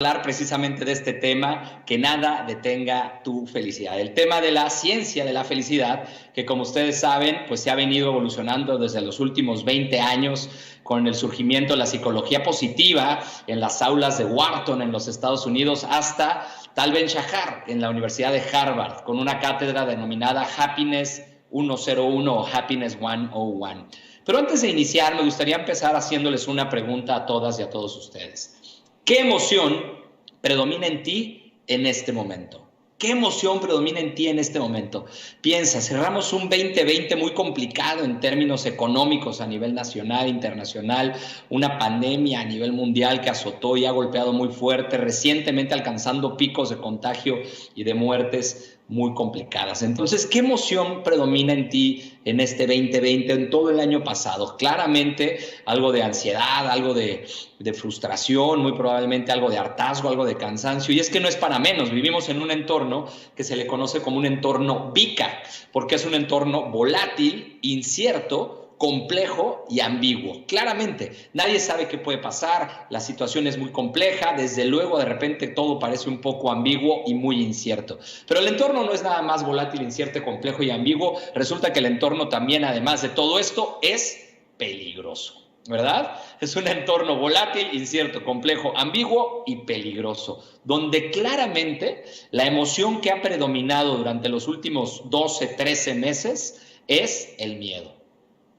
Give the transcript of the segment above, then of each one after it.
Hablar precisamente de este tema, que nada detenga tu felicidad. El tema de la ciencia de la felicidad, que como ustedes saben, pues se ha venido evolucionando desde los últimos 20 años con el surgimiento de la psicología positiva en las aulas de Wharton en los Estados Unidos hasta Tal Ben-Shahar en la Universidad de Harvard, con una cátedra denominada Happiness 101 o Happiness 101. Pero antes de iniciar, me gustaría empezar haciéndoles una pregunta a todas y a todos ustedes. ¿Qué emoción predomina en ti en este momento? ¿Qué emoción predomina en ti en este momento? Piensa, cerramos un 2020 muy complicado en términos económicos a nivel nacional, internacional, una pandemia a nivel mundial que azotó y ha golpeado muy fuerte, recientemente alcanzando picos de contagio y de muertes muy complicadas. Entonces, ¿qué emoción predomina en ti en este 2020, en todo el año pasado? Claramente algo de ansiedad, algo de frustración, muy probablemente algo de hartazgo, algo de cansancio. Y es que no es para menos, vivimos en un entorno que se le conoce como un entorno VICA, porque es un entorno volátil, incierto, complejo y ambiguo. Claramente, nadie sabe qué puede pasar, la situación es muy compleja, desde luego de repente todo parece un poco ambiguo y muy incierto. Pero el entorno no es nada más volátil, incierto, complejo y ambiguo, resulta que el entorno también, además de todo esto, es peligroso, ¿verdad? Es un entorno volátil, incierto, complejo, ambiguo y peligroso, donde claramente la emoción que ha predominado durante los últimos 12, 13 meses es el miedo.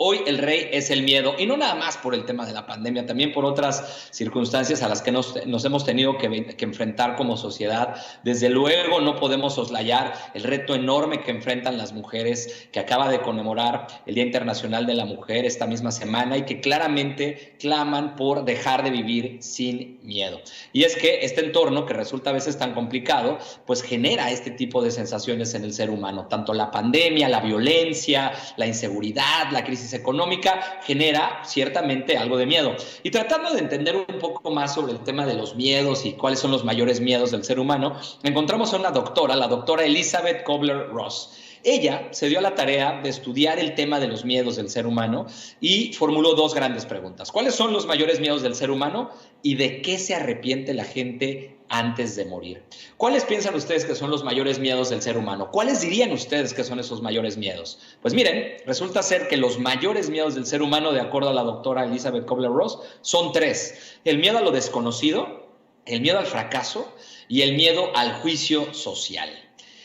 Hoy el rey es el miedo, y no nada más por el tema de la pandemia, también por otras circunstancias a las que nos hemos tenido que enfrentar como sociedad. Desde luego no podemos soslayar el reto enorme que enfrentan las mujeres, que acaba de conmemorar el Día Internacional de la Mujer esta misma semana y que claramente claman por dejar de vivir sin miedo. Y es que este entorno, que resulta a veces tan complicado, pues genera este tipo de sensaciones en el ser humano. Tanto la pandemia, la violencia, la inseguridad, la crisis económica genera ciertamente algo de miedo. Y tratando de entender un poco más sobre el tema de los miedos y cuáles son los mayores miedos del ser humano, encontramos a una doctora, la doctora Elizabeth Kubler-Ross. Ella se dio a la tarea de estudiar el tema de los miedos del ser humano y formuló dos grandes preguntas. ¿Cuáles son los mayores miedos del ser humano y de qué se arrepiente la gente antes de morir? ¿Cuáles piensan ustedes que son los mayores miedos del ser humano? ¿Cuáles dirían ustedes que son esos mayores miedos? Pues miren, resulta ser que los mayores miedos del ser humano, de acuerdo a la doctora Elizabeth Kubler-Ross, son tres. El miedo a lo desconocido, el miedo al fracaso y el miedo al juicio social.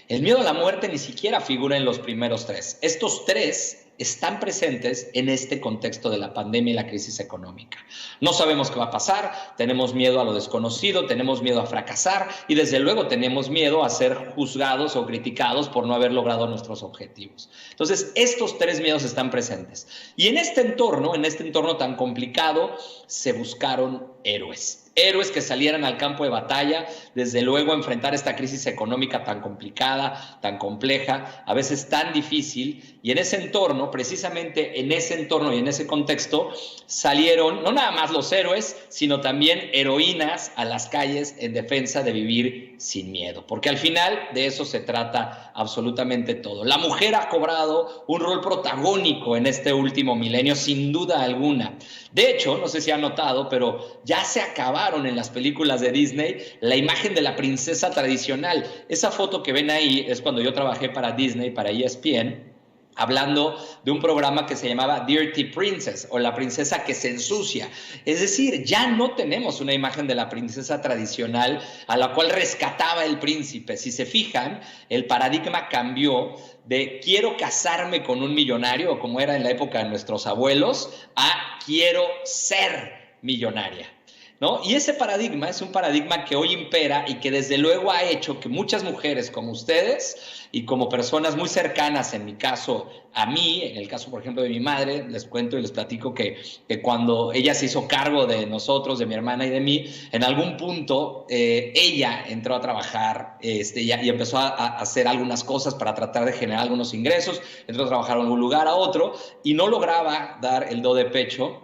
El miedo a la muerte ni siquiera figura en los primeros tres. Estos tres están presentes en este contexto de la pandemia y la crisis económica. No sabemos qué va a pasar, tenemos miedo a lo desconocido, tenemos miedo a fracasar y desde luego tenemos miedo a ser juzgados o criticados por no haber logrado nuestros objetivos. Entonces, estos tres miedos están presentes. Y en este entorno tan complicado, se buscaron héroes. Héroes que salieran al campo de batalla, desde luego a enfrentar esta crisis económica tan complicada, tan compleja, a veces tan difícil, y en ese entorno, precisamente en ese entorno y en ese contexto, salieron no nada más los héroes, sino también heroínas a las calles en defensa de vivir sin miedo, porque al final de eso se trata absolutamente todo. La mujer ha cobrado un rol protagónico en este último milenio, sin duda alguna. De hecho, no sé si han notado, pero ya se acabaron en las películas de Disney la imagen de la princesa tradicional. Esa foto que ven ahí es cuando yo trabajé para Disney, para ESPN, hablando de un programa que se llamaba Dirty Princess, o la princesa que se ensucia. Es decir, ya no tenemos una imagen de la princesa tradicional a la cual rescataba el príncipe. Si se fijan, el paradigma cambió de quiero casarme con un millonario, como era en la época de nuestros abuelos, a quiero ser millonaria, ¿no? Y ese paradigma es un paradigma que hoy impera y que desde luego ha hecho que muchas mujeres como ustedes y como personas muy cercanas, en mi caso, a mí, en el caso, por ejemplo, de mi madre, les cuento y les platico que cuando ella se hizo cargo de nosotros, de mi hermana y de mí, en algún punto ella entró a trabajar y empezó a hacer algunas cosas para tratar de generar algunos ingresos, entró a trabajar en un lugar a otro y no lograba dar el do de pecho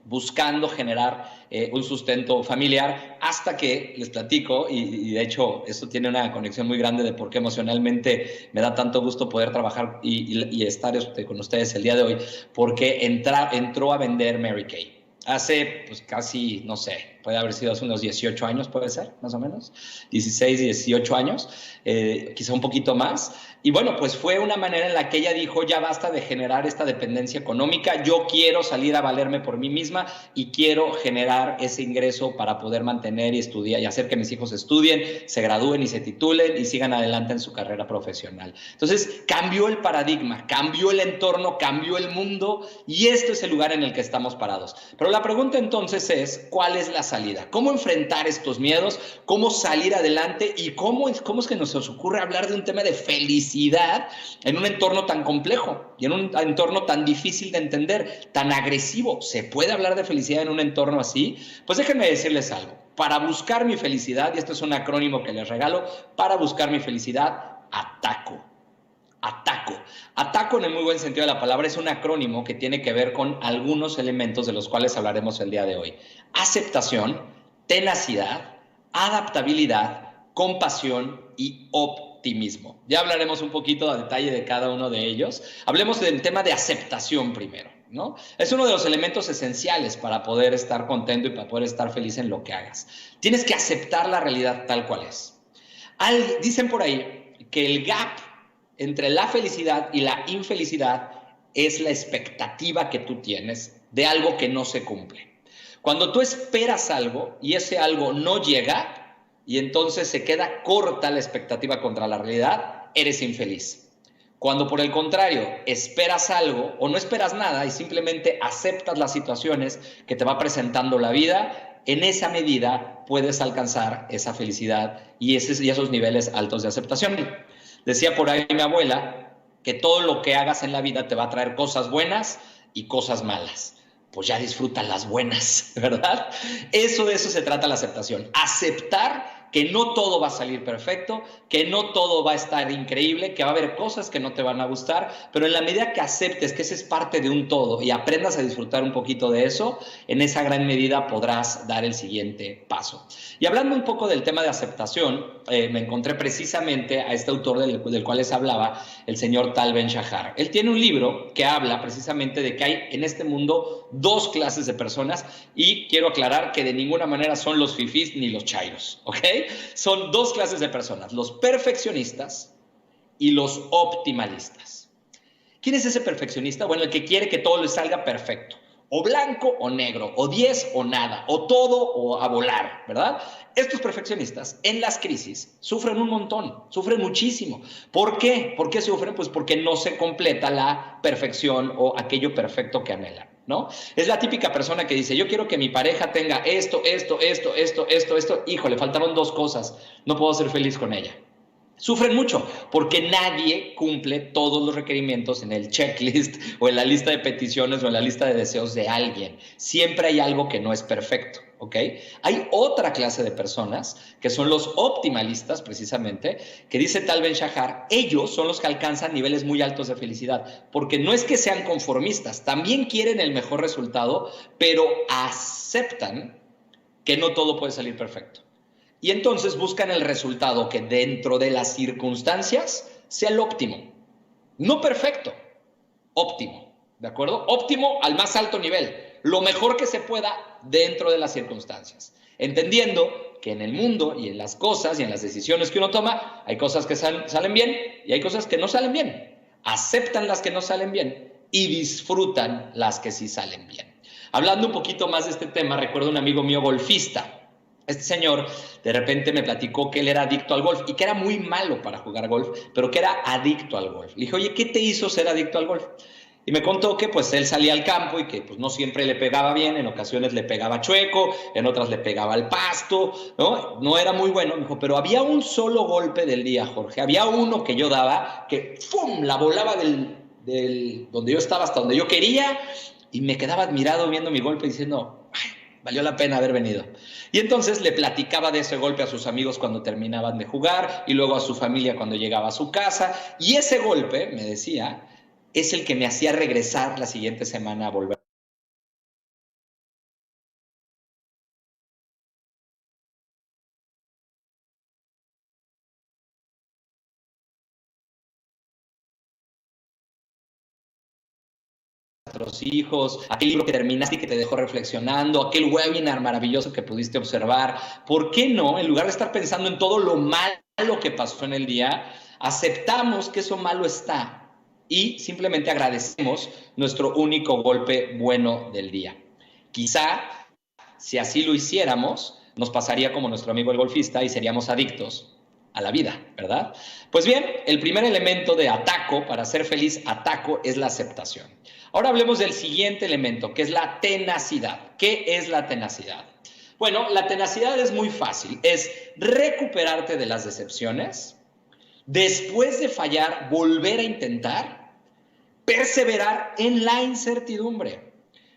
buscando generar un sustento familiar, hasta que les platico, y de hecho esto tiene una conexión muy grande de por qué emocionalmente me da tanto gusto poder trabajar y estar con ustedes el día de hoy, porque entró a vender Mary Kay hace pues casi, no sé, puede haber sido hace unos 18 años, puede ser, más o menos, 16, 18 años, quizá un poquito más. Y bueno, pues fue una manera en la que ella dijo, ya basta de generar esta dependencia económica, yo quiero salir a valerme por mí misma y quiero generar ese ingreso para poder mantener y estudiar y hacer que mis hijos estudien, se gradúen y se titulen y sigan adelante en su carrera profesional. Entonces, cambió el paradigma, cambió el entorno, cambió el mundo y esto es el lugar en el que estamos parados. Pero la pregunta entonces es, ¿cuál es la salida? ¿Cómo enfrentar estos miedos? ¿Cómo salir adelante? ¿Y cómo es que nos ocurre hablar de un tema de felicidad en un entorno tan complejo y en un entorno tan difícil de entender, tan agresivo? ¿Se puede hablar de felicidad en un entorno así? Pues déjenme decirles algo. Para buscar mi felicidad, y esto es un acrónimo que les regalo, para buscar mi felicidad, ataco. Ataco. Ataco en el muy buen sentido de la palabra es un acrónimo que tiene que ver con algunos elementos de los cuales hablaremos el día de hoy. Aceptación, tenacidad, adaptabilidad, compasión y optimismo. Ya hablaremos un poquito a detalle de cada uno de ellos. Hablemos del tema de aceptación primero, ¿no? Es uno de los elementos esenciales para poder estar contento y para poder estar feliz en lo que hagas. Tienes que aceptar la realidad tal cual es. Dicen por ahí que el gap entre la felicidad y la infelicidad es la expectativa que tú tienes de algo que no se cumple. Cuando tú esperas algo y ese algo no llega y entonces se queda corta la expectativa contra la realidad, eres infeliz. Cuando por el contrario esperas algo o no esperas nada y simplemente aceptas las situaciones que te va presentando la vida, en esa medida puedes alcanzar esa felicidad y esos niveles altos de aceptación. Decía por ahí mi abuela que todo lo que hagas en la vida te va a traer cosas buenas y cosas malas. Pues ya disfrutan las buenas, ¿verdad? De eso se trata la aceptación. Aceptar que no todo va a salir perfecto, que no todo va a estar increíble, que va a haber cosas que no te van a gustar, pero en la medida que aceptes que ese es parte de un todo y aprendas a disfrutar un poquito de eso, en esa gran medida podrás dar el siguiente paso. Y hablando un poco del tema de aceptación, me encontré precisamente a este autor del cual les hablaba, el señor Tal Ben-Shahar. Él tiene un libro que habla precisamente de que hay en este mundo dos clases de personas y quiero aclarar que de ninguna manera son los fifís ni los chairos, ¿ok? Son dos clases de personas, los perfeccionistas y los optimalistas. ¿Quién es ese perfeccionista? Bueno, el que quiere que todo le salga perfecto. O blanco o negro, o 10 o nada, o todo o a volar, ¿verdad? Estos perfeccionistas en las crisis sufren un montón, sufren muchísimo. ¿Por qué? ¿Por qué sufren? Pues porque no se completa la perfección o aquello perfecto que anhelan, ¿no? Es la típica persona que dice, yo quiero que mi pareja tenga esto, híjole, faltaron dos cosas, no puedo ser feliz con ella. Sufren mucho porque nadie cumple todos los requerimientos en el checklist o en la lista de peticiones o en la lista de deseos de alguien. Siempre hay algo que no es perfecto, ¿ok? Hay otra clase de personas que son los optimalistas, precisamente, que dice Tal Ben-Shahar, ellos son los que alcanzan niveles muy altos de felicidad, porque no es que sean conformistas, también quieren el mejor resultado, pero aceptan que no todo puede salir perfecto. Y entonces buscan el resultado que dentro de las circunstancias sea el óptimo. No perfecto, óptimo. ¿De acuerdo? Óptimo al más alto nivel. Lo mejor que se pueda dentro de las circunstancias. Entendiendo que en el mundo y en las cosas y en las decisiones que uno toma, hay cosas que salen bien y hay cosas que no salen bien. Aceptan las que no salen bien y disfrutan las que sí salen bien. Hablando un poquito más de este tema, recuerdo un amigo mío golfista. Este señor de repente me platicó que él era adicto al golf y que era muy malo para jugar golf, pero que era adicto al golf. Le dije, oye, ¿qué te hizo ser adicto al golf? Y me contó que pues él salía al campo y que pues no siempre le pegaba bien, en ocasiones le pegaba chueco, en otras le pegaba al pasto, ¿no? No era muy bueno, me dijo, pero había un solo golpe del día, Jorge, había uno que yo daba que ¡fum! La volaba del donde yo estaba hasta donde yo quería y me quedaba admirado viendo mi golpe diciendo, ay, valió la pena haber venido. Y entonces le platicaba de ese golpe a sus amigos cuando terminaban de jugar y luego a su familia cuando llegaba a su casa. Y ese golpe, me decía, es el que me hacía regresar la siguiente semana a volver. nuestros hijos, aquel libro que terminaste y que te dejó reflexionando, aquel webinar maravilloso que pudiste observar. ¿Por qué no, en lugar de estar pensando en todo lo malo que pasó en el día, aceptamos que eso malo está y simplemente agradecemos nuestro único golpe bueno del día? Quizá, si así lo hiciéramos, nos pasaría como nuestro amigo el golfista y seríamos adictos a la vida, ¿verdad? Pues bien, el primer elemento de ataco, para ser feliz, ataco, es la aceptación. Ahora hablemos del siguiente elemento, que es la tenacidad. ¿Qué es la tenacidad? Bueno, la tenacidad es muy fácil, es recuperarte de las decepciones, después de fallar, volver a intentar, perseverar en la incertidumbre.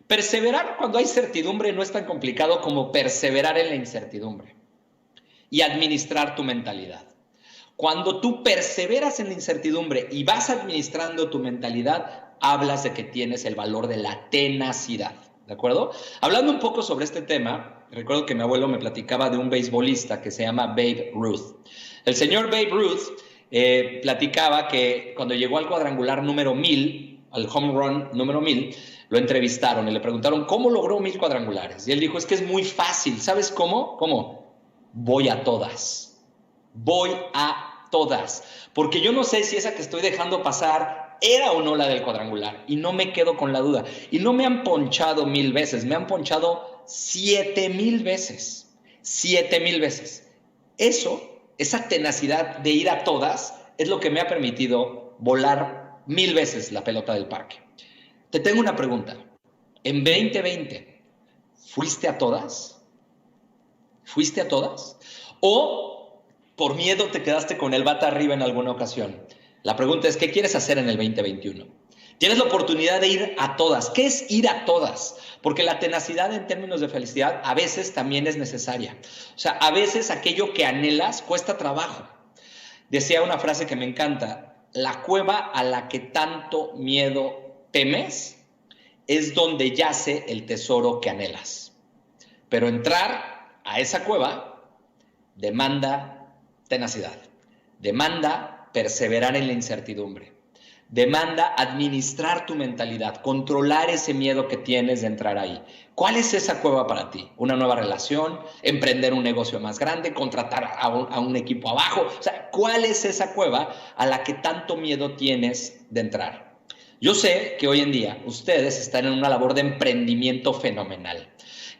Perseverar cuando hay certidumbre no es tan complicado como perseverar en la incertidumbre y administrar tu mentalidad. Cuando tú perseveras en la incertidumbre y vas administrando tu mentalidad, hablas de que tienes el valor de la tenacidad, ¿de acuerdo? Hablando un poco sobre este tema, recuerdo que mi abuelo me platicaba de un beisbolista que se llama Babe Ruth. El señor Babe Ruth platicaba que cuando llegó al cuadrangular número 1000, al home run número 1000, lo entrevistaron y le preguntaron ¿cómo logró 1000 cuadrangulares? Y él dijo, es que es muy fácil. ¿Sabes cómo? ¿Cómo? Voy a todas. Voy a todas. Porque yo no sé si esa que estoy dejando pasar era o no la del cuadrangular. Y no me quedo con la duda. Y no me han ponchado 1000 veces. Me han ponchado 7000 veces. 7000 veces. Esa tenacidad de ir a todas, es lo que me ha permitido volar 1000 veces la pelota del parque. Te tengo una pregunta. En 2020, ¿fuiste a todas? ¿Fuiste a todas? ¿O por miedo te quedaste con el bata arriba en alguna ocasión? La pregunta es, ¿qué quieres hacer en el 2021? Tienes la oportunidad de ir a todas. ¿Qué es ir a todas? Porque la tenacidad en términos de felicidad a veces también es necesaria. O sea, a veces aquello que anhelas cuesta trabajo. Decía una frase que me encanta, la cueva a la que tanto miedo temes es donde yace el tesoro que anhelas. Pero entrar a esa cueva demanda tenacidad, demanda perseverar en la incertidumbre, demanda administrar tu mentalidad, controlar ese miedo que tienes de entrar ahí. ¿Cuál es esa cueva para ti? ¿Una nueva relación? ¿Emprender un negocio más grande? ¿Contratar a un equipo abajo? O sea, ¿cuál es esa cueva a la que tanto miedo tienes de entrar? Yo sé que hoy en día ustedes están en una labor de emprendimiento fenomenal.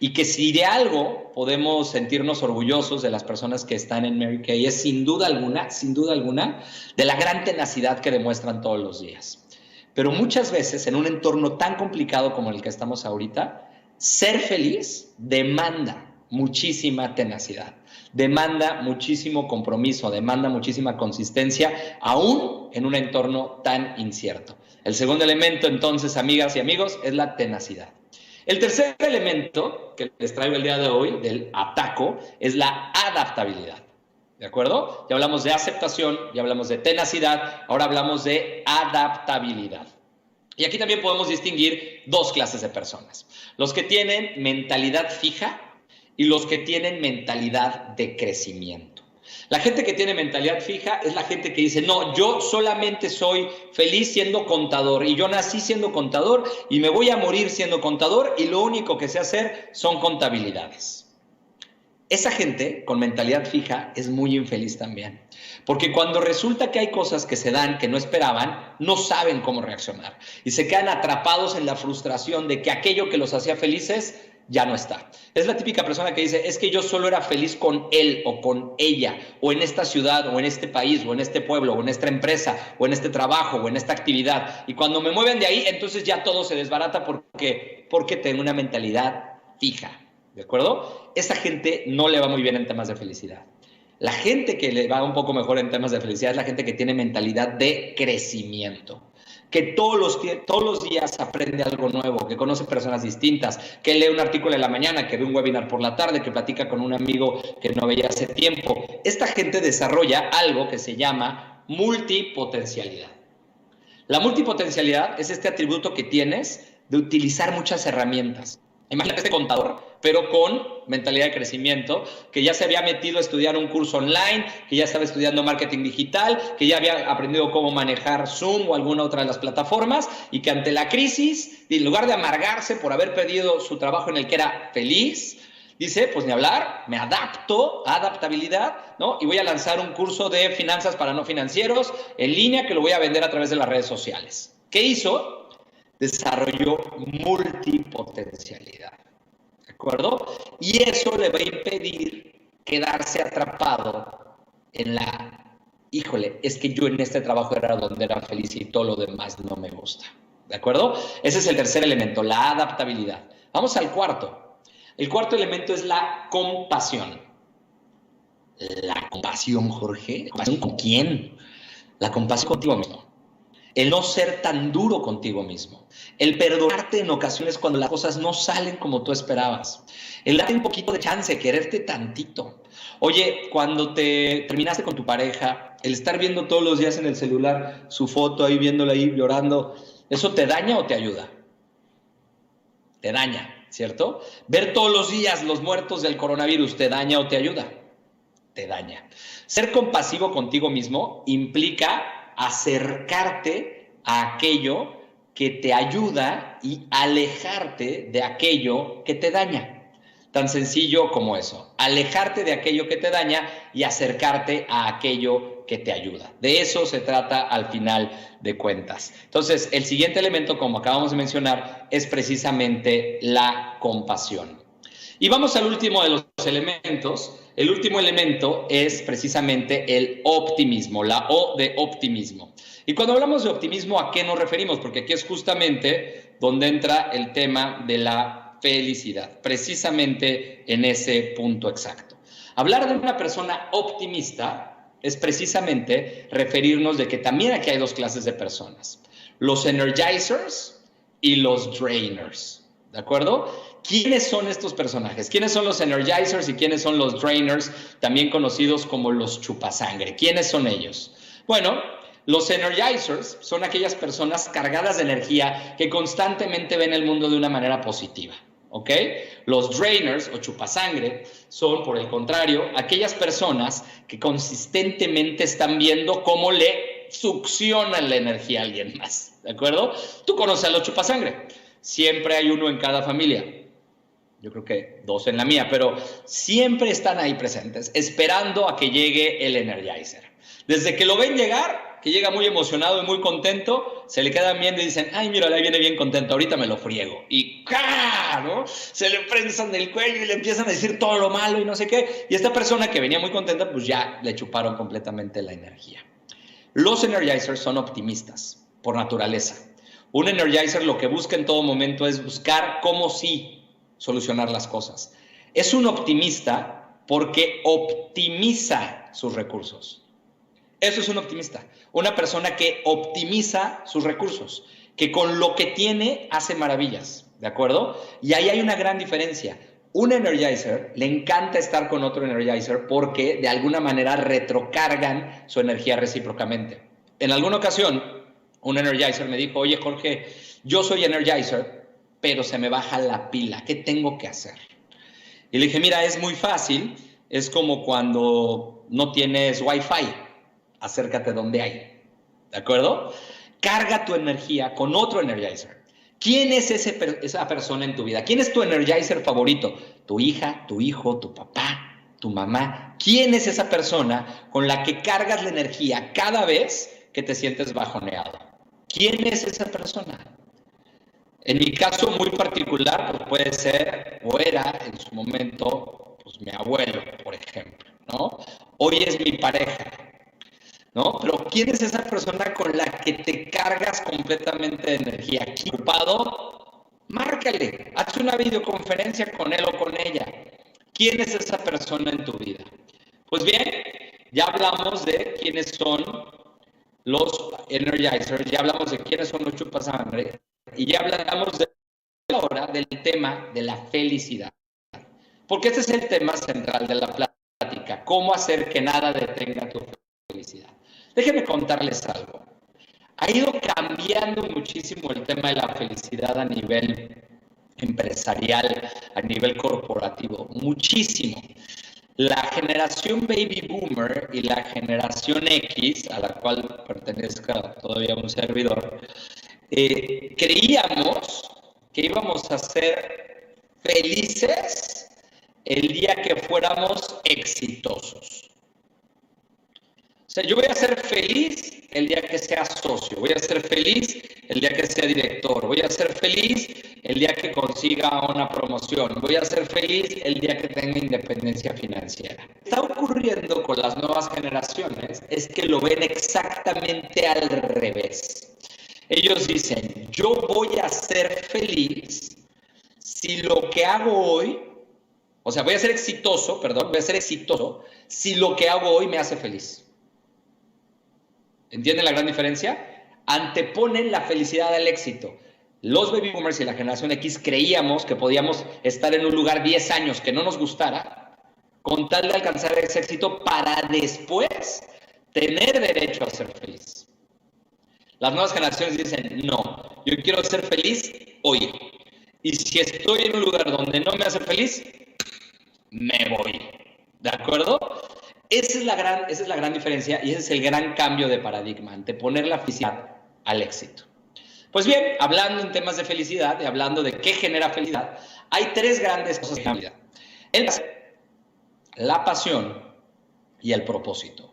Y que si de algo podemos sentirnos orgullosos de las personas que están en Mary Kay es sin duda alguna, de la gran tenacidad que demuestran todos los días. Pero muchas veces en un entorno tan complicado como el que estamos ahorita, ser feliz demanda muchísima tenacidad, demanda muchísimo compromiso, demanda muchísima consistencia, aún en un entorno tan incierto. El segundo elemento, entonces, amigas y amigos, es la tenacidad. El tercer elemento que les traigo el día de hoy del ataco es la adaptabilidad, ¿de acuerdo? Ya hablamos de aceptación, ya hablamos de tenacidad, ahora hablamos de adaptabilidad. Y aquí también podemos distinguir dos clases de personas. Los que tienen mentalidad fija y los que tienen mentalidad de crecimiento. La gente que tiene mentalidad fija es la gente que dice, no, yo solamente soy feliz siendo contador y yo nací siendo contador y me voy a morir siendo contador y lo único que sé hacer son contabilidades. Esa gente con mentalidad fija es muy infeliz también, porque cuando resulta que hay cosas que se dan que no esperaban, no saben cómo reaccionar y se quedan atrapados en la frustración de que aquello que los hacía felices ya no está. Es la típica persona que dice, es que yo solo era feliz con él o con ella, o en esta ciudad, o en este país, o en este pueblo, o en esta empresa, o en este trabajo, o en esta actividad. Y cuando me mueven de ahí, entonces ya todo se desbarata porque tengo una mentalidad fija, ¿de acuerdo? Esa gente no le va muy bien en temas de felicidad. La gente que le va un poco mejor en temas de felicidad es la gente que tiene mentalidad de crecimiento, que todos los días aprende algo nuevo, que conoce personas distintas, que lee un artículo en la mañana, que ve un webinar por la tarde, que platica con un amigo que no veía hace tiempo. Esta gente desarrolla algo que se llama multipotencialidad. La multipotencialidad es este atributo que tienes de utilizar muchas herramientas. Imagínate este contador, pero con mentalidad de crecimiento, que ya se había metido a estudiar un curso online, que ya estaba estudiando marketing digital, que ya había aprendido cómo manejar Zoom o alguna otra de las plataformas, y que ante la crisis, en lugar de amargarse por haber perdido su trabajo en el que era feliz, dice, pues ni hablar, me adapto, adaptabilidad, ¿no? Y voy a lanzar un curso de finanzas para no financieros en línea que lo voy a vender a través de las redes sociales. ¿Qué hizo? Desarrolló multipotencialidad, ¿de acuerdo? Y eso le va a impedir quedarse atrapado en la, híjole, es que yo en este trabajo era donde era feliz y todo lo demás no me gusta, ¿de acuerdo? Ese es el tercer elemento, la adaptabilidad. Vamos al cuarto. El cuarto elemento es la compasión. ¿La compasión, Jorge? ¿La compasión con quién? La compasión contigo mismo. El no ser tan duro contigo mismo. El perdonarte en ocasiones cuando las cosas no salen como tú esperabas. El darte un poquito de chance, quererte tantito. Oye, cuando te terminaste con tu pareja, el estar viendo todos los días en el celular su foto ahí, viéndola ahí, llorando, ¿eso te daña o te ayuda? Te daña. ¿Cierto? Ver todos los días los muertos del coronavirus, ¿te daña o te ayuda? Te daña. Ser compasivo contigo mismo implica acercarte a aquello que te ayuda y alejarte de aquello que te daña. Tan sencillo como eso. Alejarte de aquello que te daña y acercarte a aquello que te ayuda. De eso se trata al final de cuentas. Entonces, el siguiente elemento, como acabamos de mencionar, es precisamente la compasión. Y vamos al último de los elementos. El último elemento es precisamente el optimismo, la O de optimismo. Y cuando hablamos de optimismo, ¿a qué nos referimos? Porque aquí es justamente donde entra el tema de la felicidad, precisamente en ese punto exacto. Hablar de una persona optimista es precisamente referirnos de que también aquí hay dos clases de personas, los energizers y los drainers, ¿de acuerdo? ¿Quiénes son estos personajes? ¿Quiénes son los energizers y quiénes son los drainers, también conocidos como los chupasangre? ¿Quiénes son ellos? Bueno, los energizers son aquellas personas cargadas de energía que constantemente ven el mundo de una manera positiva. ¿Ok? Los drainers o chupasangre son, por el contrario, aquellas personas que consistentemente están viendo cómo le succionan la energía a alguien más, ¿de acuerdo? Tú conoces a los chupasangre. Siempre hay uno en cada familia. Yo creo que dos en la mía, pero siempre están ahí presentes, esperando a que llegue el energizer. Desde que lo ven llegar, que llega muy emocionado y muy contento, se le quedan viendo y dicen, ay, mira, ahí viene bien contento, ahorita me lo friego. Y ¡ca! ¿No? Se le prensan del cuello y le empiezan a decir todo lo malo y no sé qué. Y esta persona que venía muy contenta, pues ya le chuparon completamente la energía. Los energizers son optimistas, por naturaleza. Un energizer lo que busca en todo momento es buscar cómo sí solucionar las cosas. Es un optimista porque optimiza sus recursos. Eso es un optimista, una persona que optimiza sus recursos, que con lo que tiene hace maravillas, ¿de acuerdo? Y ahí hay una gran diferencia. Un energizer le encanta estar con otro energizer porque de alguna manera retrocargan su energía recíprocamente. En alguna ocasión, un energizer me dijo, oye Jorge, yo soy energizer, pero se me baja la pila, ¿qué tengo que hacer? Y le dije, mira, es muy fácil, es como cuando no tienes Wi-Fi. Acércate donde hay, ¿de acuerdo? Carga tu energía con otro energizer. ¿Quién es esa persona en tu vida? ¿Quién es tu energizer favorito? ¿Tu hija, tu hijo, tu papá, tu mamá? ¿Quién es esa persona con la que cargas la energía cada vez que te sientes bajoneado? ¿Quién es esa persona? En mi caso muy particular, pues puede ser, o era en su momento, pues mi abuelo, por ejemplo, ¿no? Hoy es mi pareja, ¿no? Pero ¿quién es esa persona con la que te cargas completamente de energía? ¿Aquí ocupado? Márcale, haz una videoconferencia con él o con ella. ¿Quién es esa persona en tu vida? Pues bien, ya hablamos de quiénes son los energizers, ya hablamos de quiénes son los chupasangre y ya hablamos ahora del tema de la felicidad. Porque este es el tema central de la plática, cómo hacer que nada detenga tu felicidad. Déjenme contarles algo. Ha ido cambiando muchísimo el tema de la felicidad a nivel empresarial, a nivel corporativo, muchísimo. La generación Baby Boomer y la generación X, a la cual pertenezca todavía un servidor, creíamos que íbamos a ser felices el día que fuéramos exitosos. O sea, yo voy a ser feliz el día que sea socio, voy a ser feliz el día que sea director, voy a ser feliz el día que consiga una promoción, voy a ser feliz el día que tenga independencia financiera. Lo que está ocurriendo con las nuevas generaciones es que lo ven exactamente al revés. Ellos dicen, yo voy a ser feliz si lo que hago hoy, o sea, voy a ser exitoso si lo que hago hoy me hace feliz. ¿Entienden la gran diferencia? Anteponen la felicidad al éxito. Los baby boomers y la generación X creíamos que podíamos estar en un lugar 10 años que no nos gustara con tal de alcanzar ese éxito para después tener derecho a ser feliz. Las nuevas generaciones dicen, no, yo quiero ser feliz hoy. Y si estoy en un lugar donde no me hace feliz, me voy. ¿De acuerdo? Esa es la gran diferencia y ese es el gran cambio de paradigma, anteponer la felicidad al éxito. Pues bien, hablando en temas de felicidad y hablando de qué genera felicidad, hay tres grandes cosas en la vida: el placer, la pasión y el propósito.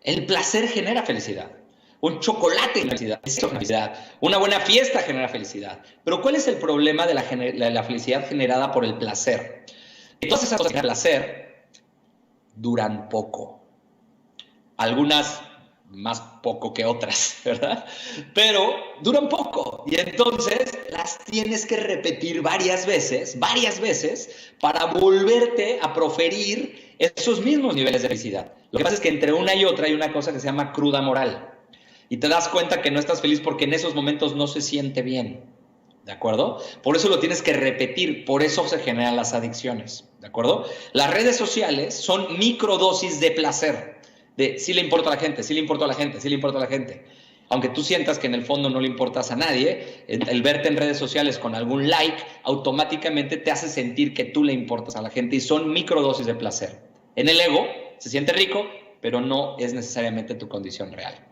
El placer genera felicidad. Un chocolate genera felicidad. Una buena fiesta genera felicidad. Pero ¿cuál es el problema de la felicidad generada por el placer? Todas esas cosas que generan placer duran poco. Algunas más poco que otras, ¿verdad? Pero duran poco. Y entonces las tienes que repetir varias veces, para volverte a proferir esos mismos niveles de felicidad. Lo que pasa es que entre una y otra hay una cosa que se llama cruda moral. Y te das cuenta que no estás feliz porque en esos momentos no se siente bien. ¿De acuerdo? Por eso lo tienes que repetir, por eso se generan las adicciones. ¿De acuerdo? Las redes sociales son microdosis de placer. De sí le importa a la gente, sí le importa a la gente, sí le importa a la gente. Aunque tú sientas que en el fondo no le importas a nadie, el verte en redes sociales con algún like automáticamente te hace sentir que tú le importas a la gente y son microdosis de placer. En el ego se siente rico, pero no es necesariamente tu condición real.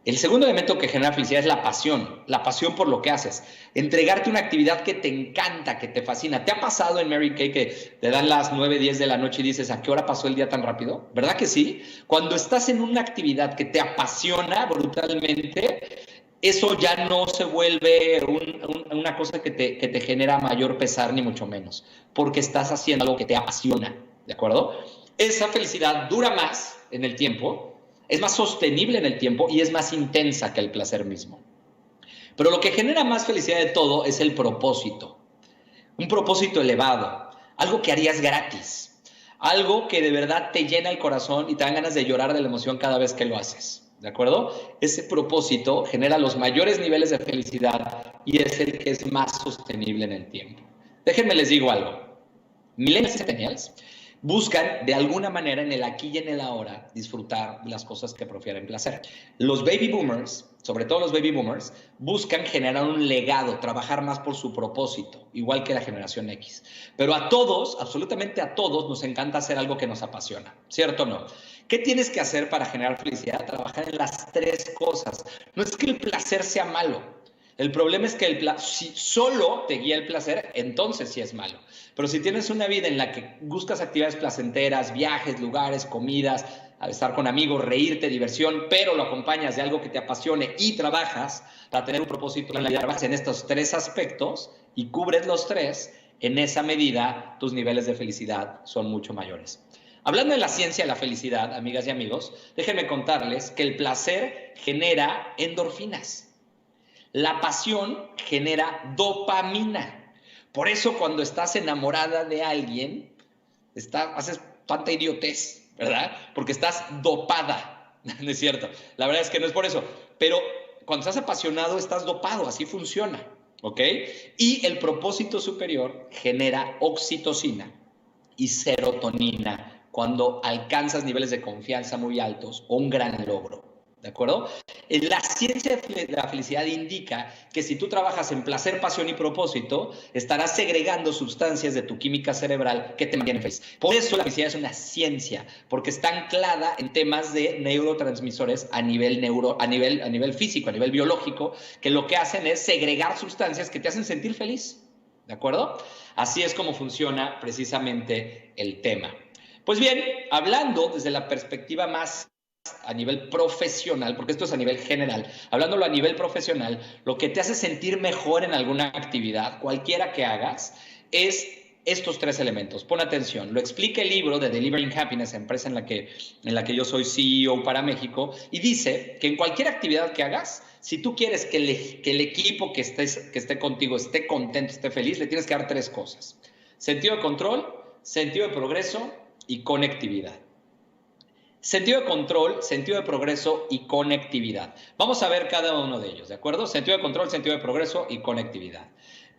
El segundo elemento que genera felicidad es la pasión por lo que haces. Entregarte una actividad que te encanta, que te fascina. ¿Te ha pasado en Mary Kay que te dan las 9, 10 de la noche y dices, ¿a qué hora pasó el día tan rápido? ¿Verdad que sí? Cuando estás en una actividad que te apasiona brutalmente, eso ya no se vuelve una cosa que te genera mayor pesar, ni mucho menos, porque estás haciendo algo que te apasiona, ¿de acuerdo? Esa felicidad dura más en el tiempo, es más sostenible en el tiempo y es más intensa que el placer mismo. Pero lo que genera más felicidad de todo es el propósito. Un propósito elevado, algo que harías gratis, algo que de verdad te llena el corazón y te dan ganas de llorar de la emoción cada vez que lo haces. ¿De acuerdo? Ese propósito genera los mayores niveles de felicidad y es el que es más sostenible en el tiempo. Déjenme les digo algo. Millennials y centennials buscan de alguna manera en el aquí y en el ahora disfrutar las cosas que profieren placer. Los baby boomers, sobre todo los baby boomers, buscan generar un legado, trabajar más por su propósito, igual que la generación X. Pero a todos, absolutamente a todos, nos encanta hacer algo que nos apasiona, ¿cierto o no? ¿Qué tienes que hacer para generar felicidad? Trabajar en las tres cosas. No es que el placer sea malo. El problema es que si solo te guía el placer, entonces sí es malo. Pero si tienes una vida en la que buscas actividades placenteras, viajes, lugares, comidas, estar con amigos, reírte, diversión, pero lo acompañas de algo que te apasione y trabajas para tener un propósito en la vida, trabajas en estos tres aspectos y cubres los tres, en esa medida tus niveles de felicidad son mucho mayores. Hablando de la ciencia de la felicidad, amigas y amigos, déjenme contarles que el placer genera endorfinas. La pasión genera dopamina. Por eso cuando estás enamorada de alguien, haces tanta idiotez, ¿verdad? Porque estás dopada, ¿no es cierto? La verdad es que no es por eso. Pero cuando estás apasionado, estás dopado, así funciona, ¿ok? Y el propósito superior genera oxitocina y serotonina cuando alcanzas niveles de confianza muy altos o un gran logro. ¿De acuerdo? La ciencia de la felicidad indica que si tú trabajas en placer, pasión y propósito, estarás segregando sustancias de tu química cerebral que te mantienen feliz. Por eso la felicidad es una ciencia, porque está anclada en temas de neurotransmisores a nivel físico, a nivel biológico, que lo que hacen es segregar sustancias que te hacen sentir feliz. ¿De acuerdo? Así es como funciona precisamente el tema. Pues bien, hablando desde la perspectiva más a nivel profesional, porque esto es a nivel general, hablándolo a nivel profesional, lo que te hace sentir mejor en alguna actividad, cualquiera que hagas, es estos 3 elementos. Pon atención, lo explica el libro de Delivering Happiness, empresa en la que yo soy CEO para México, y dice que en cualquier actividad que hagas, si tú quieres que el equipo que esté contigo esté contento, esté feliz, le tienes que dar 3 cosas: sentido de control, sentido de progreso y conectividad. Sentido de control, sentido de progreso y conectividad. Vamos a ver cada uno de ellos, ¿de acuerdo? Sentido de control, sentido de progreso y conectividad.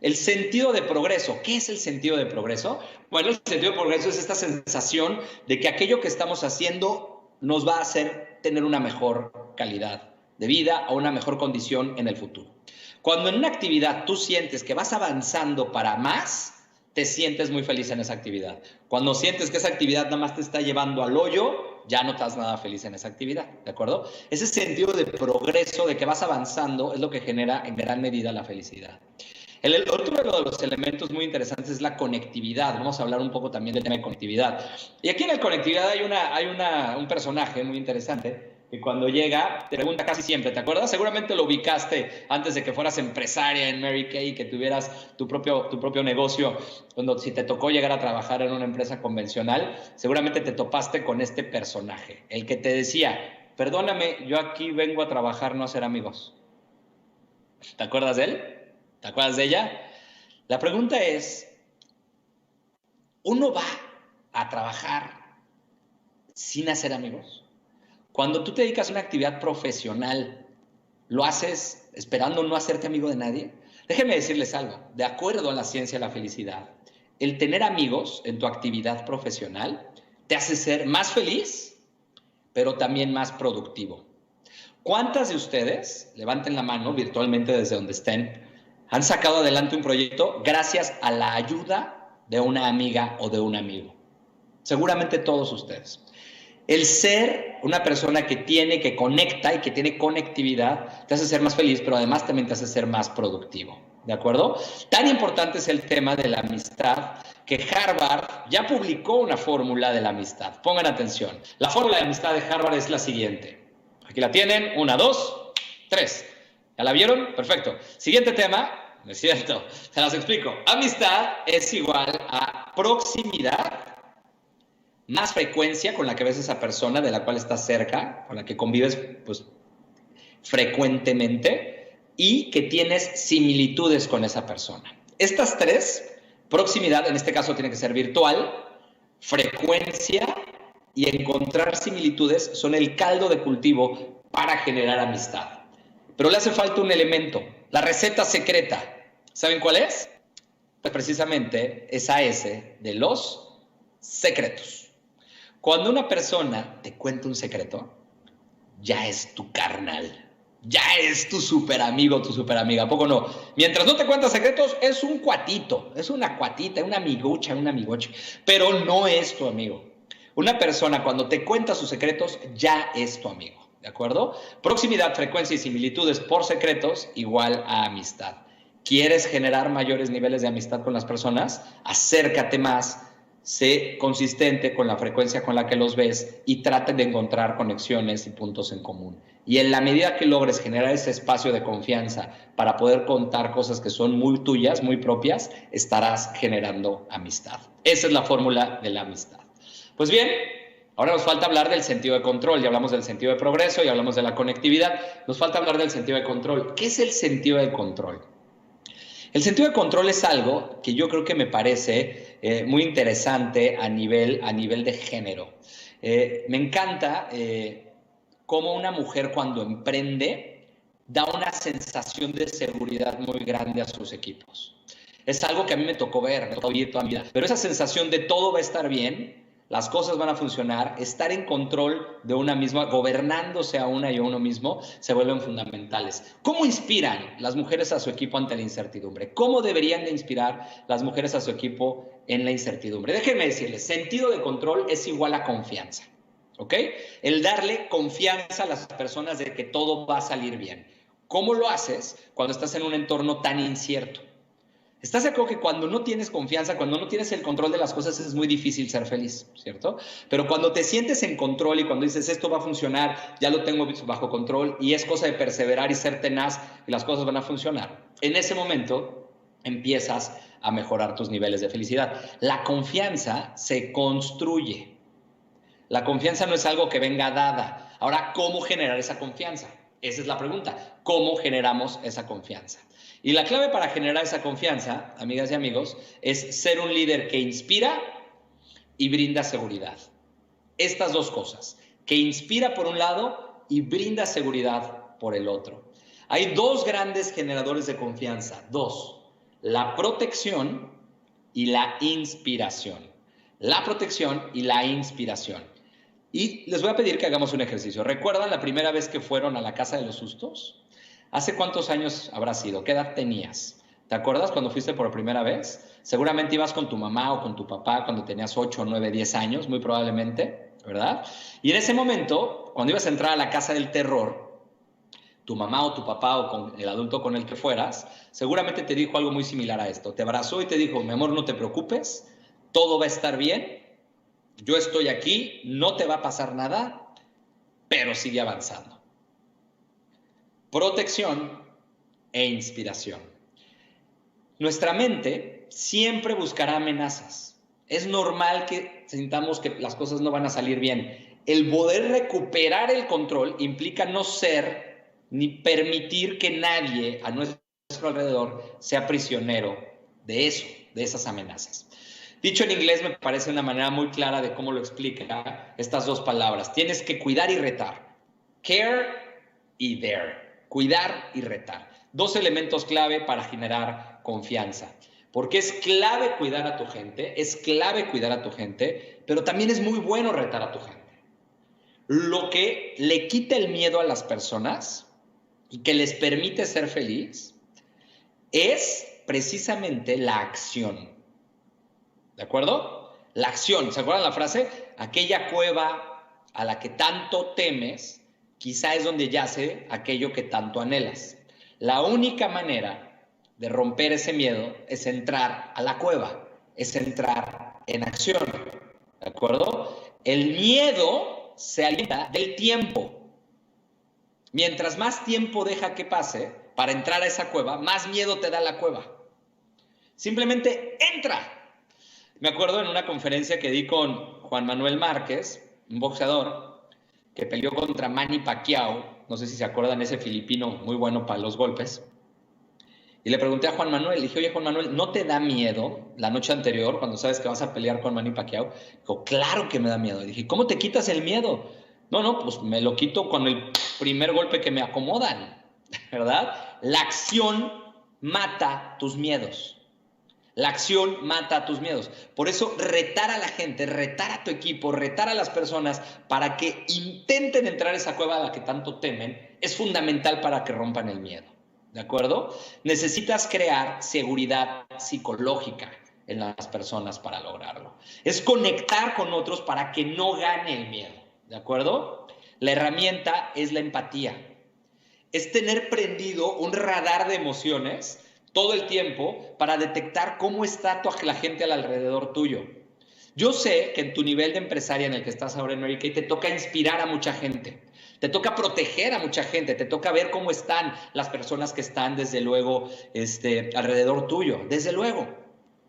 El sentido de progreso. ¿Qué es el sentido de progreso? Bueno, el sentido de progreso es esta sensación de que aquello que estamos haciendo nos va a hacer tener una mejor calidad de vida o una mejor condición en el futuro. Cuando en una actividad tú sientes que vas avanzando para más, te sientes muy feliz en esa actividad. Cuando sientes que esa actividad nada más te está llevando al hoyo, ya no estás nada feliz en esa actividad, ¿de acuerdo? Ese sentido de progreso, de que vas avanzando, es lo que genera en gran medida la felicidad. El otro de los elementos muy interesantes es la conectividad. Vamos a hablar un poco también del tema de conectividad. Y aquí en la conectividad hay un personaje muy interesante que cuando llega te pregunta casi siempre, ¿te acuerdas? Seguramente lo ubicaste antes de que fueras empresaria en Mary Kay, que tuvieras tu propio negocio. Cuando si te tocó llegar a trabajar en una empresa convencional, seguramente te topaste con este personaje, el que te decía: perdóname, yo aquí vengo a trabajar, no a ser amigos. ¿Te acuerdas de él? ¿Te acuerdas de ella? La pregunta es, ¿uno va a trabajar sin hacer amigos? Cuando tú te dedicas a una actividad profesional, ¿lo haces esperando no hacerte amigo de nadie? Déjenme decirles algo. De acuerdo a la ciencia de la felicidad, el tener amigos en tu actividad profesional te hace ser más feliz, pero también más productivo. ¿Cuántas de ustedes, levanten la mano virtualmente desde donde estén, han sacado adelante un proyecto gracias a la ayuda de una amiga o de un amigo? Seguramente todos ustedes. El ser una persona que conecta y que tiene conectividad te hace ser más feliz, pero además también te hace ser más productivo, ¿de acuerdo? Tan importante es el tema de la amistad que Harvard ya publicó una fórmula de la amistad. Pongan atención. La fórmula de amistad de Harvard es la siguiente. Aquí la tienen. 1, 2, 3. ¿Ya la vieron? Perfecto. Siguiente tema. No es cierto. Se las explico. Amistad es igual a proximidad más frecuencia con la que ves a esa persona de la cual estás cerca, con la que convives pues, frecuentemente, y que tienes similitudes con esa persona. Estas 3, proximidad, en este caso tiene que ser virtual, frecuencia y encontrar similitudes, son el caldo de cultivo para generar amistad. Pero le hace falta un elemento, la receta secreta. ¿Saben cuál es? Pues precisamente esa S de los secretos. Cuando una persona te cuenta un secreto, ya es tu carnal, ya es tu super amigo, tu super amiga. ¿A poco no? Mientras no te cuenta secretos, es un cuatito, es una cuatita, una amigucha, un amigoche, pero no es tu amigo. Una persona cuando te cuenta sus secretos, ya es tu amigo, ¿de acuerdo? Proximidad, frecuencia y similitudes por secretos igual a amistad. ¿Quieres generar mayores niveles de amistad con las personas? Acércate más. Sé consistente con la frecuencia con la que los ves y traten de encontrar conexiones y puntos en común. Y en la medida que logres generar ese espacio de confianza para poder contar cosas que son muy tuyas, muy propias, estarás generando amistad. Esa es la fórmula de la amistad. Pues bien, ahora nos falta hablar del sentido de control. Ya hablamos del sentido de progreso, ya hablamos de la conectividad. Nos falta hablar del sentido de control. ¿Qué es el sentido de control? El sentido de control es algo que yo creo que me parece muy interesante a nivel de género. Me encanta cómo una mujer cuando emprende da una sensación de seguridad muy grande a sus equipos. Es algo que a mí me tocó ver, me tocó vivir toda mi vida. Pero esa sensación de todo va a estar bien las cosas van a funcionar, estar en control de una misma, gobernándose a una y a uno mismo, se vuelven fundamentales. ¿Cómo inspiran las mujeres a su equipo ante la incertidumbre? ¿Cómo deberían de inspirar las mujeres a su equipo en la incertidumbre? Déjenme decirles, sentido de control es igual a confianza, ¿ok? El darle confianza a las personas de que todo va a salir bien. ¿Cómo lo haces cuando estás en un entorno tan incierto? ¿Estás de acuerdo que cuando no tienes confianza, cuando no tienes el control de las cosas, es muy difícil ser feliz, ¿cierto? Pero cuando te sientes en control y cuando dices esto va a funcionar, ya lo tengo bajo control y es cosa de perseverar y ser tenaz y las cosas van a funcionar, en ese momento empiezas a mejorar tus niveles de felicidad. La confianza se construye. La confianza no es algo que venga dada. Ahora, ¿cómo generar esa confianza? Esa es la pregunta. ¿Cómo generamos esa confianza? Y la clave para generar esa confianza, amigas y amigos, es ser un líder que inspira y brinda seguridad. Estas dos cosas, que inspira por un lado y brinda seguridad por el otro. Hay dos grandes generadores de confianza, dos, la protección y la inspiración. La protección y la inspiración. Y les voy a pedir que hagamos un ejercicio. ¿Recuerdan la primera vez que fueron a la Casa de los Sustos? ¿Hace cuántos años habrá sido? ¿Qué edad tenías? ¿Te acuerdas cuando fuiste por primera vez? Seguramente ibas con tu mamá o con tu papá cuando tenías 8, 9, 10 años, muy probablemente, ¿verdad? Y en ese momento, cuando ibas a entrar a la casa del terror, tu mamá o tu papá o con el adulto con el que fueras, seguramente te dijo algo muy similar a esto. Te abrazó y te dijo, mi amor, no te preocupes, todo va a estar bien, yo estoy aquí, no te va a pasar nada, pero sigue avanzando. Protección e inspiración. Nuestra mente siempre buscará amenazas. Es normal que sintamos que las cosas no van a salir bien. El poder recuperar el control implica no ser ni permitir que nadie a nuestro alrededor sea prisionero de eso, de esas amenazas. Dicho en inglés me parece una manera muy clara de cómo lo explica estas dos palabras. Tienes que cuidar y retar. Care y dare. Cuidar y retar. Dos elementos clave para generar confianza. Porque es clave cuidar a tu gente, es clave cuidar a tu gente, pero también es muy bueno retar a tu gente. Lo que le quita el miedo a las personas y que les permite ser feliz es precisamente la acción. ¿De acuerdo? La acción. ¿Se acuerdan la frase? Aquella cueva a la que tanto temes, quizá es donde yace aquello que tanto anhelas. La única manera de romper ese miedo es entrar a la cueva, es entrar en acción. ¿De acuerdo? El miedo se alimenta del tiempo. Mientras más tiempo deja que pase para entrar a esa cueva, más miedo te da la cueva. Simplemente entra. Me acuerdo en una conferencia que di con Juan Manuel Márquez, un boxeador, que peleó contra Manny Pacquiao, no sé si se acuerdan, ese filipino muy bueno para los golpes, y le pregunté a Juan Manuel, le dije, oye Juan Manuel, ¿no te da miedo la noche anterior cuando sabes que vas a pelear con Manny Pacquiao? Dijo, claro que me da miedo. Le dije, ¿cómo te quitas el miedo? No, pues me lo quito con el primer golpe que me acomodan, ¿verdad? La acción mata tus miedos. La acción mata a tus miedos. Por eso retar a la gente, retar a tu equipo, retar a las personas para que intenten entrar a esa cueva a la que tanto temen es fundamental para que rompan el miedo. ¿De acuerdo? Necesitas crear seguridad psicológica en las personas para lograrlo. Es conectar con otros para que no gane el miedo. ¿De acuerdo? La herramienta es la empatía. Es tener prendido un radar de emociones todo el tiempo para detectar cómo está la gente alrededor tuyo. Yo sé que en tu nivel de empresaria en el que estás ahora en Mary Kay te toca inspirar a mucha gente, te toca proteger a mucha gente, te toca ver cómo están las personas que están desde luego alrededor tuyo, desde luego,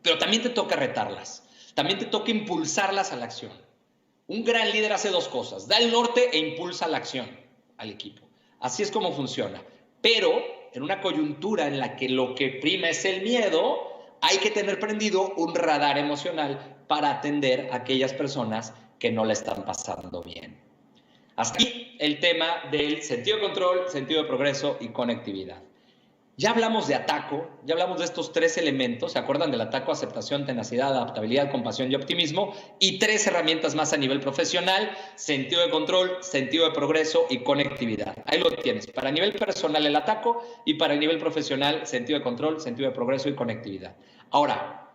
pero también te toca retarlas, también te toca impulsarlas a la acción. Un gran líder hace dos cosas, da el norte e impulsa la acción al equipo. Así es como funciona, pero en una coyuntura en la que lo que prima es el miedo, hay que tener prendido un radar emocional para atender a aquellas personas que no la están pasando bien. Hasta aquí el tema del sentido de control, sentido de progreso y conectividad. Ya hablamos de ataco, ya hablamos de estos 3 elementos, ¿se acuerdan del ataco? Aceptación, tenacidad, adaptabilidad, compasión y optimismo, y 3 herramientas más a nivel profesional: sentido de control, sentido de progreso y conectividad. Ahí lo tienes, para nivel personal el ataco y para el nivel profesional sentido de control, sentido de progreso y conectividad. Ahora,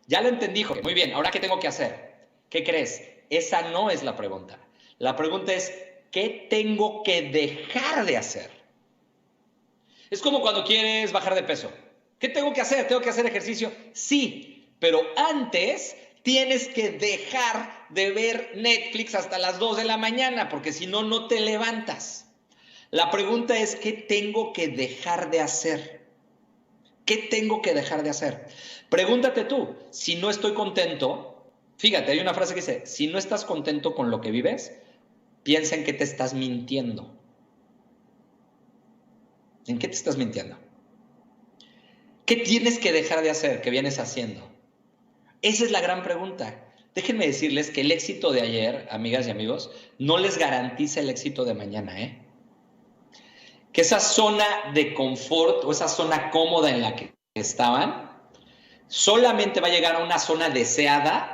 ya lo entendí, Jorge, muy bien, ¿ahora qué tengo que hacer? ¿Qué crees? Esa no es la pregunta. La pregunta es, ¿qué tengo que dejar de hacer? Es como cuando quieres bajar de peso. ¿Qué tengo que hacer? ¿Tengo que hacer ejercicio? Sí, pero antes tienes que dejar de ver Netflix hasta las 2 de la mañana, porque si no, no te levantas. La pregunta es, ¿qué tengo que dejar de hacer? ¿Qué tengo que dejar de hacer? Pregúntate tú, si no estoy contento, fíjate, hay una frase que dice, si no estás contento con lo que vives, piensa en que te estás mintiendo. ¿En qué te estás mintiendo? ¿Qué tienes que dejar de hacer que vienes haciendo? Esa es la gran pregunta. Déjenme decirles que el éxito de ayer, amigas y amigos, no les garantiza el éxito de mañana, ¿eh? Que esa zona de confort o esa zona cómoda en la que estaban, solamente va a llegar a una zona deseada.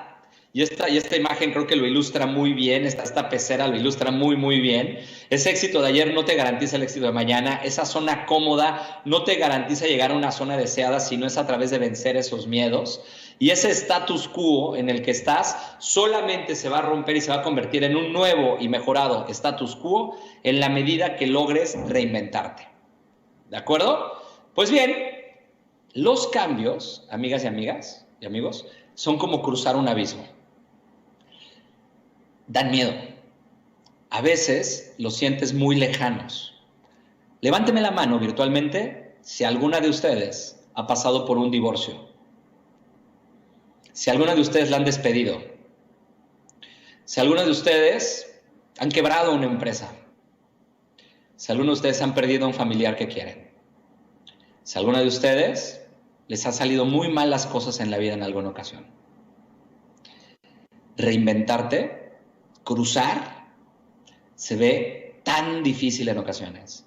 Y esta imagen creo que lo ilustra muy bien, esta pecera lo ilustra muy, muy bien. Ese éxito de ayer no te garantiza el éxito de mañana. Esa zona cómoda no te garantiza llegar a una zona deseada, sino es a través de vencer esos miedos. Y ese status quo en el que estás solamente se va a romper y se va a convertir en un nuevo y mejorado status quo en la medida que logres reinventarte. ¿De acuerdo? Pues bien, los cambios, amigas y amigos, son como cruzar un abismo. Dan miedo. A veces los sientes muy lejanos. Levánteme la mano virtualmente si alguna de ustedes ha pasado por un divorcio. Si alguna de ustedes la han despedido. Si alguna de ustedes han quebrado una empresa. Si alguno de ustedes han perdido a un familiar que quieren. Si alguna de ustedes les ha salido muy mal las cosas en la vida en alguna ocasión. Reinventarte, cruzar, se ve tan difícil en ocasiones,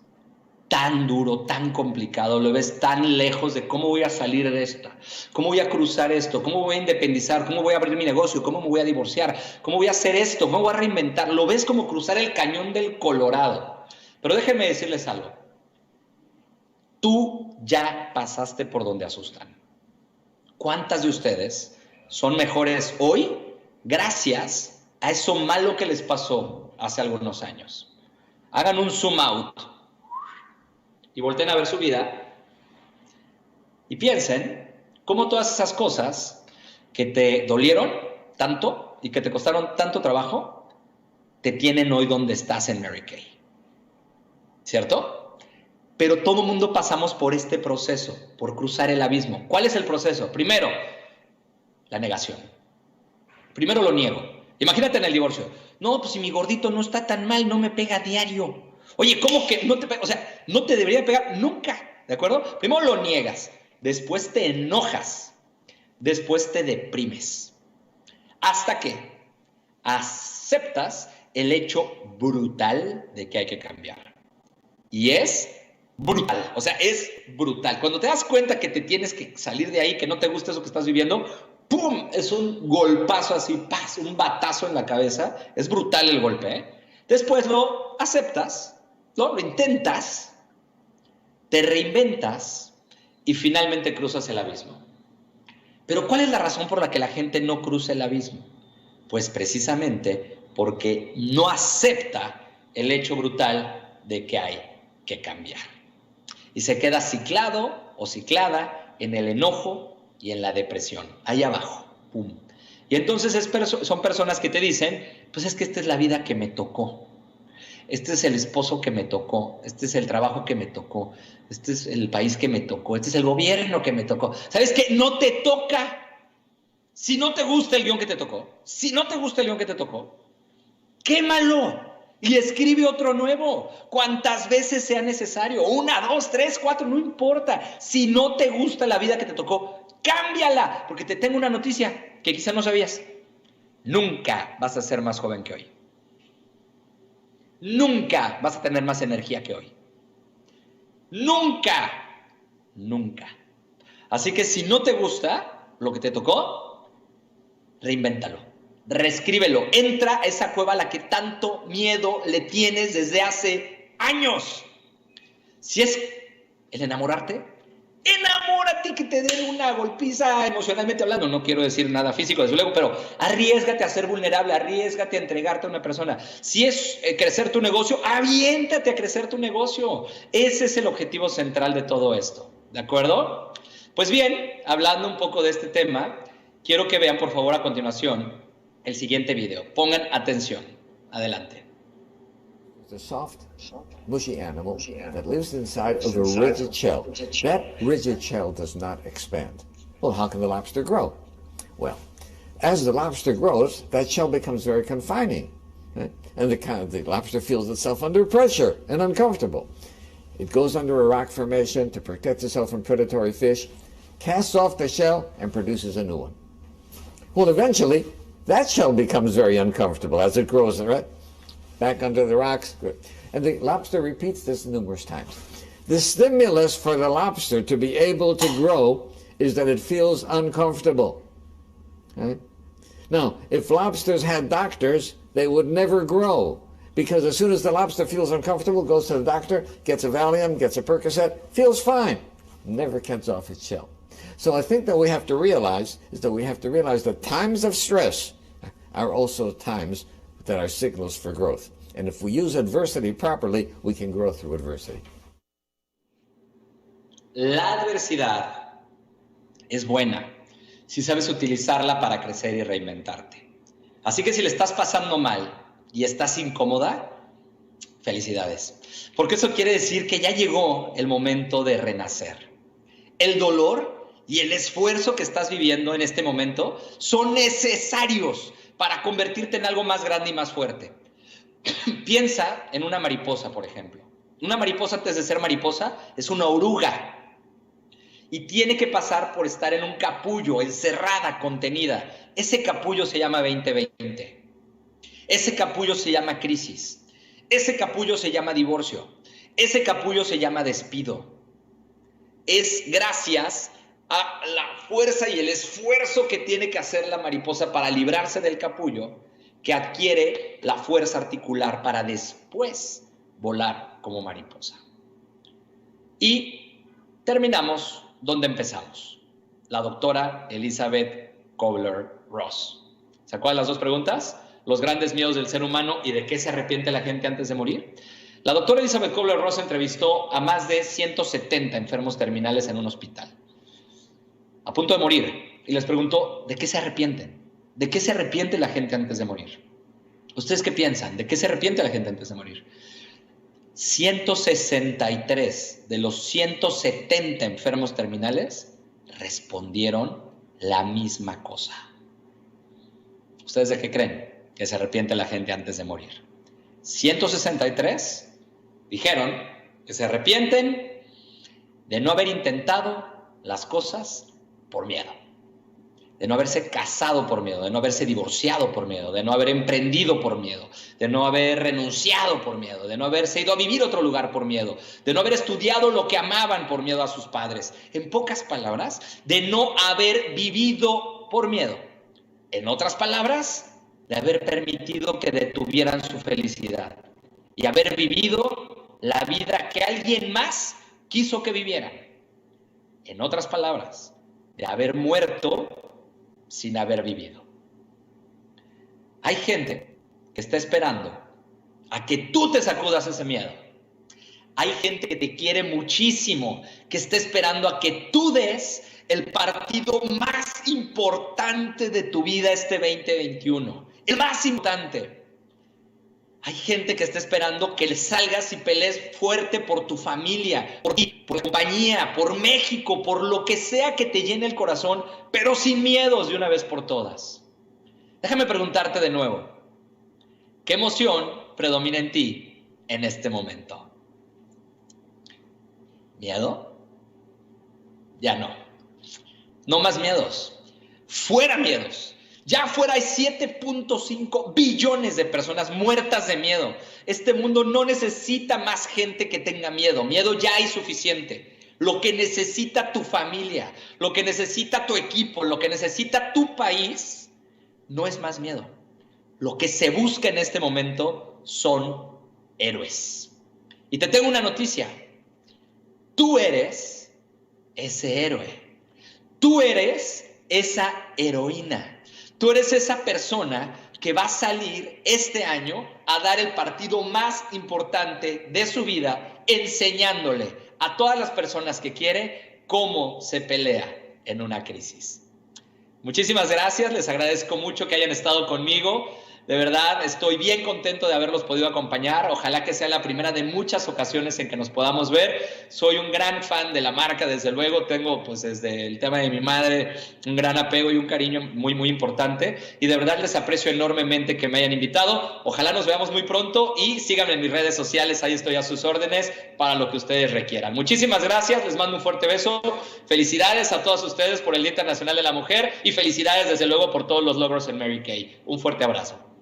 tan duro, tan complicado, lo ves tan lejos de cómo voy a salir de esta, cómo voy a cruzar esto, cómo voy a independizar, cómo voy a abrir mi negocio, cómo me voy a divorciar, cómo voy a hacer esto, cómo voy a reinventar. Lo ves como cruzar el cañón del Colorado. Pero déjenme decirles algo. Tú ya pasaste por donde asustan. ¿Cuántas de ustedes son mejores hoy gracias a eso malo que les pasó hace algunos años? Hagan un zoom out y volteen a ver su vida y piensen cómo todas esas cosas que te dolieron tanto y que te costaron tanto trabajo te tienen hoy donde estás en Mary Kay. ¿Cierto? Pero todo mundo pasamos por este proceso, por cruzar el abismo. ¿Cuál es el proceso? Primero, la negación. Primero lo niego. Imagínate en el divorcio. No, pues si mi gordito no está tan mal, no me pega diario. Oye, ¿cómo que no te pega? O sea, no te debería pegar nunca, ¿de acuerdo? Primero lo niegas, después te enojas, después te deprimes. Hasta que aceptas el hecho brutal de que hay que cambiar. Y es brutal, o sea, es brutal. Cuando te das cuenta que te tienes que salir de ahí, que no te gusta eso que estás viviendo, ¡pum! Es un golpazo así, ¡paz! Un batazo en la cabeza. Es brutal el golpe, ¿eh? Después lo aceptas, ¿no? Lo intentas, te reinventas y finalmente cruzas el abismo. Pero ¿cuál es la razón por la que la gente no cruza el abismo? Pues precisamente porque no acepta el hecho brutal de que hay que cambiar. Y se queda ciclado o ciclada en el enojo y en la depresión, ahí abajo, pum. Y entonces son personas que te dicen, pues es que esta es la vida que me tocó, este es el esposo que me tocó, este es el trabajo que me tocó, este es el país que me tocó, este es el gobierno que me tocó. ¿Sabes qué? No te toca. Si no te gusta el guión que te tocó, si no te gusta el guión que te tocó, quémalo y escribe otro nuevo, cuantas veces sea necesario, 1, 2, 3, 4, no importa. Si no te gusta la vida que te tocó, cámbiala, porque te tengo una noticia que quizá no sabías. Nunca vas a ser más joven que hoy. Nunca vas a tener más energía que hoy. Nunca nunca. Así que si no te gusta lo que te tocó, reinvéntalo, reescríbelo. Entra a esa cueva a la que tanto miedo le tienes desde hace años. Si es el enamorarte, enamórate, que te den una golpiza emocionalmente hablando. No quiero decir nada físico, desde luego, pero arriésgate a ser vulnerable, arriésgate a entregarte a una persona. Si es crecer tu negocio, aviéntate a crecer tu negocio. Ese es el objetivo central de todo esto, ¿de acuerdo? Pues bien, hablando un poco de este tema, quiero que vean, por favor, a continuación el siguiente video. Pongan atención. Adelante. It's a soft, mushy animal that lives inside of a rigid shell. That rigid shell does not expand. Well, how can the lobster grow? Well, as the lobster grows, that shell becomes very confining. Right? And the lobster feels itself under pressure and uncomfortable. It goes under a rock formation to protect itself from predatory fish, casts off the shell, and produces a new one. Well, eventually, that shell becomes very uncomfortable as it grows, right? Back under the rocks. Good. And the lobster repeats this numerous times. The stimulus for the lobster to be able to grow is that it feels uncomfortable. Right? Now, if lobsters had doctors, they would never grow. Because as soon as the lobster feels uncomfortable, goes to the doctor, gets a Valium, gets a Percocet, feels fine, never gets off its shell. So I think that we have to realize that times of stress are also times that are signals for growth. And if we use adversity properly, we can grow through adversity. La adversidad es buena si sabes utilizarla para crecer y reinventarte. Así que si le estás pasando mal y estás incómoda, felicidades. Porque eso quiere decir que ya llegó el momento de renacer. El dolor y el esfuerzo que estás viviendo en este momento son necesarios para convertirte en algo más grande y más fuerte. Piensa en una mariposa, por ejemplo. Una mariposa, antes de ser mariposa, es una oruga. Y tiene que pasar por estar en un capullo, encerrada, contenida. Ese capullo se llama 2020. Ese capullo se llama crisis. Ese capullo se llama divorcio. Ese capullo se llama despido. Es gracias a la fuerza y el esfuerzo que tiene que hacer la mariposa para librarse del capullo, que adquiere la fuerza articular para después volar como mariposa. Y terminamos donde empezamos. La doctora Elizabeth Kubler-Ross. ¿Se acuerdan las dos preguntas? Los grandes miedos del ser humano y de qué se arrepiente la gente antes de morir. La doctora Elizabeth Kubler-Ross entrevistó a más de 170 enfermos terminales en un hospital, a punto de morir, y les preguntó, ¿de qué se arrepienten? ¿De qué se arrepiente la gente antes de morir? ¿Ustedes qué piensan? ¿De qué se arrepiente la gente antes de morir? 163 de los 170 enfermos terminales respondieron la misma cosa. ¿Ustedes de qué creen que se arrepiente la gente antes de morir? 163 dijeron que se arrepienten de no haber intentado las cosas por miedo, de no haberse casado por miedo, de no haberse divorciado por miedo, de no haber emprendido por miedo, de no haber renunciado por miedo, de no haberse ido a vivir a otro lugar por miedo, de no haber estudiado lo que amaban por miedo a sus padres. En pocas palabras, de no haber vivido por miedo. En otras palabras, de haber permitido que detuvieran su felicidad y haber vivido la vida que alguien más quiso que vivieran. En otras palabras, de haber muerto sin haber vivido. Hay gente que está esperando a que tú te sacudas ese miedo. Hay gente que te quiere muchísimo, que está esperando a que tú des el partido más importante de tu vida este 2021. El más importante. Hay gente que está esperando que le salgas y pelees fuerte por tu familia, por ti, por tu compañía, por México, por lo que sea que te llene el corazón, pero sin miedos de una vez por todas. Déjame preguntarte de nuevo, ¿qué emoción predomina en ti en este momento? ¿Miedo? Ya no. No más miedos. Fuera miedos. Ya afuera hay 7.5 billones de personas muertas de miedo. Este mundo no necesita más gente que tenga miedo. Miedo ya hay suficiente. lo que necesita tu familia, lo que necesita tu equipo, lo que necesita tu país, no es más miedo. Lo que se busca en este momento son héroes. Y te tengo una noticia. Tú eres ese héroe. Tú eres esa heroína. Tú eres esa persona que va a salir este año a dar el partido más importante de su vida, enseñándole a todas las personas que quiere cómo se pelea en una crisis. Muchísimas gracias, les agradezco mucho que hayan estado conmigo. De verdad, estoy bien contento de haberlos podido acompañar. Ojalá que sea la primera de muchas ocasiones en que nos podamos ver. Soy un gran fan de la marca, desde luego. Tengo, pues, desde el tema de mi madre, un gran apego y un cariño muy, muy importante. Y de verdad les aprecio enormemente que me hayan invitado. Ojalá nos veamos muy pronto y síganme en mis redes sociales. Ahí estoy a sus órdenes para lo que ustedes requieran. Muchísimas gracias. Les mando un fuerte beso. Felicidades a todos ustedes por el Día Internacional de la Mujer y felicidades, desde luego, por todos los logros en Mary Kay. Un fuerte abrazo.